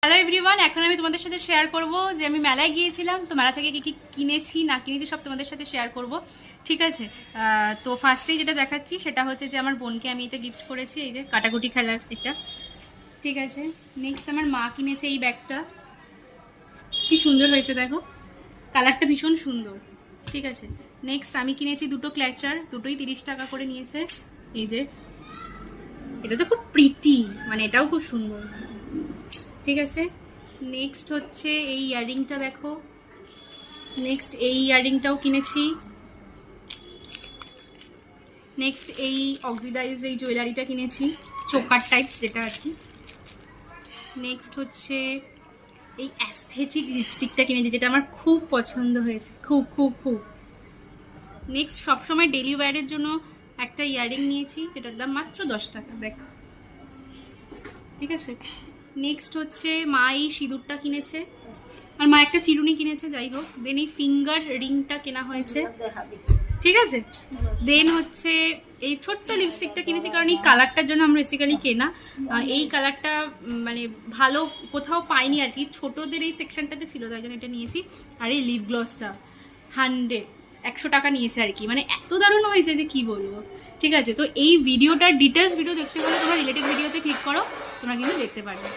Hello everyone, এখন আমি তোমাদের সাথে শেয়ার করব যে আমি মেলায় গিয়েছিলাম, তো মেলা থেকে কি কি কিনেছি না কিনেছি সব তোমাদের সাথে শেয়ার করব। ঠিক আছে, তো ফার্স্টেই যেটা দেখাচ্ছি সেটা হচ্ছে যে আমার বোনকে আমি এটা গিফট করেছি, এই যে কাটাকুটি খেলার এটা। ঠিক আছে, নেক্সট আমার মা কিনেছে এই ব্যাগটা, কি সুন্দর হয়েছে দেখো, কালারটা ভীষণ সুন্দর। ঠিক আছে, নেক্সট আমি কিনেছি দুটো ক্ল্যাচার, দুটোই 30 টাকা করে নিয়েছে। এই যে এটা তো খুব প্রিটি, মানে এটাও খুব সুন্দর। ঠিক আছে, নেক্সট হচ্ছে এই ইয়াররিংটা দেখো, নেক্সট এই ইয়াররিংটাও কিনেছি। নেক্সট এই অক্সিডাইজ এই জুয়েলারিটা কিনেছি, চোকার টাইপস যেটা আর কি। নেক্সট হচ্ছে এই অ্যাস্থেটিক লিপস্টিকটা কিনেছি, যেটা আমার খুব পছন্দ হয়েছে, খুব খুব খুব। নেক্সট সবসময় ডেলি ওয়্যারের জন্য একটা ইয়াররিং নিয়েছি, যেটার দাম মাত্র 10 টাকা দেখো। ঠিক আছে, নেক্সট হচ্ছে মা এই সিঁদুরটা কিনেছে, আর মা একটা চিরুনি কিনেছে, যাই হোক। দেন এই ফিঙ্গার রিংটা কেনা হয়েছে। ঠিক আছে, দেন হচ্ছে এই ছোট্ট লিপস্টিকটা কিনেছি, কারণ এই কালারটার জন্য আমরা বেসিক্যালি কেনা। এই কালারটা মানে ভালো কোথাও পাইনি আর কি, ছোটদের এই সেকশনটাতে ছিল, তাই জন্য এটা নিয়েছি। আর এই লিপ গ্লসটা 100 টাকা নিয়েছে আর কি, মানে এত দারুণ হয়েছে যে কি বলবো। ঠিক আছে, তো এই ভিডিওটার ডিটেলস ভিডিও দেখতে হলে তোমরা রিলেটেড ভিডিওতে ক্লিক করো, তোমরা কিন্তু দেখতে পারবে।